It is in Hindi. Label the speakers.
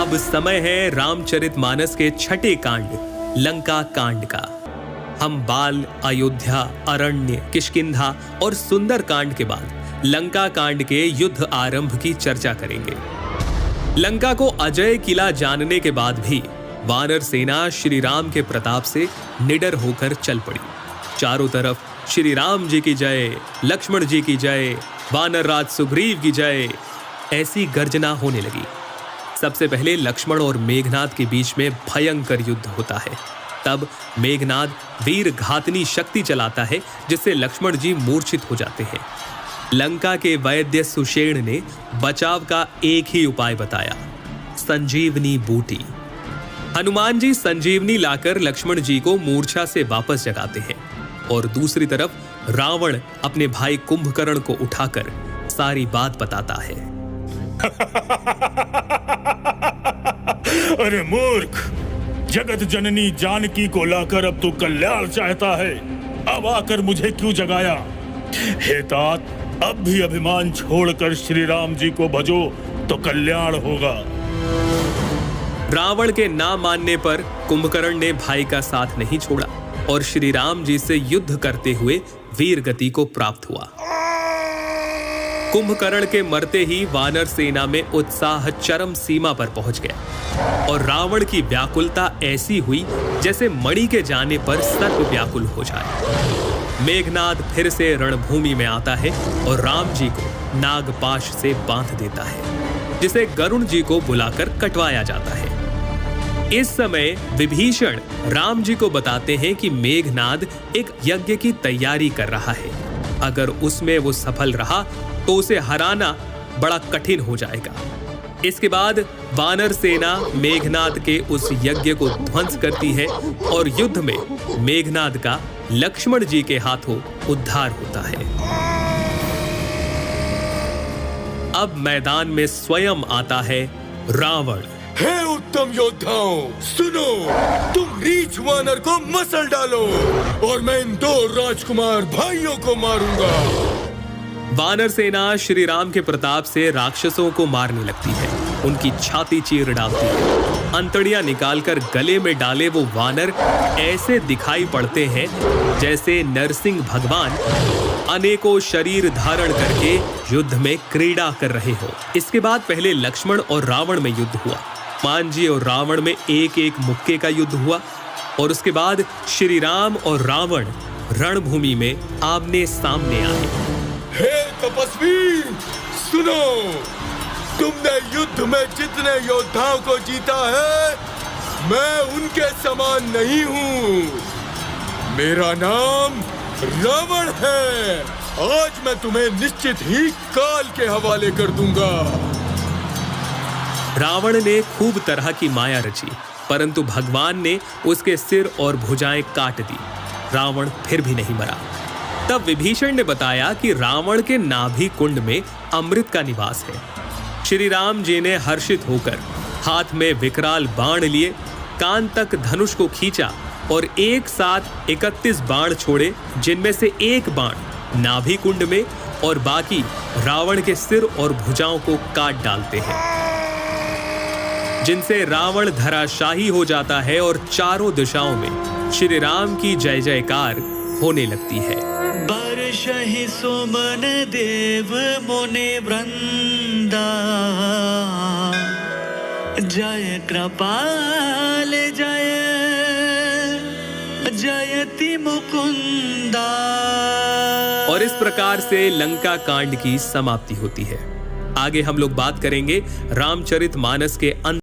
Speaker 1: अब समय है रामचरितमानस के छठे कांड लंका कांड का। हम बाल, अयोध्या, अरण्य, किष्किंधा और सुंदर कांड के बाद लंका कांड के युद्ध आरंभ की चर्चा करेंगे। लंका को अजय किला जानने के बाद भी वानर सेना श्री राम के प्रताप से निडर होकर चल पड़ी। चारों तरफ श्री राम जी की जय, लक्ष्मण जी की जय, वानर राज सुग्रीव की जय, ऐसी गर्जना होने लगी। सबसे पहले लक्ष्मण और मेघनाद के बीच में भयंकर युद्ध होता है। तब मेघनाद वीर घातनी शक्ति चलाता है जिससे लक्ष्मण जी मूर्छित हो जाते हैं। लंका के वैद्य सुषेण ने बचाव का एक ही उपाय बताया, संजीवनी बूटी। हनुमान जी संजीवनी लाकर लक्ष्मण जी को मूर्छा से वापस जगाते हैं और दूसरी तरफ रावण अपने भाई कुंभकर्ण को उठाकर सारी बात बताता है।
Speaker 2: अरे मूर्ख, जगत जननी जानकी को लाकर अब तू कल्याण चाहता है। अब आकर मुझे क्यों जगाया? हे तात, अब भी अभिमान छोड़कर श्री राम जी को भजो तो कल्याण होगा।
Speaker 1: रावण के ना मानने पर कुंभकर्ण ने भाई का साथ नहीं छोड़ा और श्री राम जी से युद्ध करते हुए वीर गति को प्राप्त हुआ। कुंभकर्ण के मरते ही वानर सेना में उत्साह चरम सीमा पर पहुंच गया और रावण की व्याकुलता ऐसी हुई जैसे मणि के जाने पर सर्प व्याकुल हो जाए। मेघनाद फिर से रणभूमि में आता है और राम जी को नागपाश से बांध देता है, जिसे गरुण जी को बुलाकर कटवाया जाता है। इस समय विभीषण राम जी को बताते हैं कि मेघनाद एक यज्ञ की तैयारी कर रहा है। अगर उसमें वो सफल रहा तो उसे हराना बड़ा कठिन हो जाएगा। इसके बाद वानर सेना मेघनाद के उस यज्ञ को ध्वंस करती है और युद्ध में मेघनाद का लक्ष्मण जी के हाथों उद्धार होता है। अब मैदान में स्वयं आता है रावण।
Speaker 3: हे उत्तम योद्धाओं, सुनो, तुम रीछ वानर को मसल डालो और मैं इन दो राजकुमार भाइयों को मारूंगा।
Speaker 1: वानर सेना श्री राम के प्रताप से राक्षसों को मारने लगती है, उनकी छाती चीर डालती है। अंतड़ियां निकालकर गले में डाले वो वानर ऐसे दिखाई पड़ते हैं जैसे नरसिंह भगवान अनेकों शरीर धारण करके युद्ध में क्रीड़ा कर रहे हो। इसके बाद पहले लक्ष्मण और रावण में युद्ध हुआ, मांझी और रावण में एक एक मुक्के का युद्ध हुआ और उसके बाद श्री राम और रावण रणभूमि में आमने सामने आए।
Speaker 3: हे तपस्वी, सुनो, तुमने युद्ध में जितने योद्धाओं को जीता है, मैं उनके समान नहीं हूँ। मेरा नाम रावण है। आज मैं तुम्हें निश्चित ही काल के हवाले कर दूंगा।
Speaker 1: रावण ने खूब तरह की माया रची, परंतु भगवान ने उसके सिर और भुजाएं काट दी। रावण फिर भी नहीं मरा। तब विभीषण ने बताया कि रावण के नाभि कुंड में अमृत का निवास है। श्री राम जी ने हर्षित होकर हाथ में विकराल बाण लिए, कान तक धनुष को खींचा और एक साथ 31 बाण छोड़े, जिनमें से एक बाण नाभि कुंड में और बाकी रावण के सिर और भुजाओं को काट डालते हैं, जिनसे रावण धराशाही हो जाता है और चारों दिशाओं में श्री राम की जय जयकार होने लगती है।
Speaker 4: बरसहि सुमन देव मुनि वृंदा, जय कृपाल जय जयति मुकुंदा।
Speaker 1: और इस प्रकार से लंका कांड की समाप्ति होती है। आगे हम लोग बात करेंगे रामचरितमानस के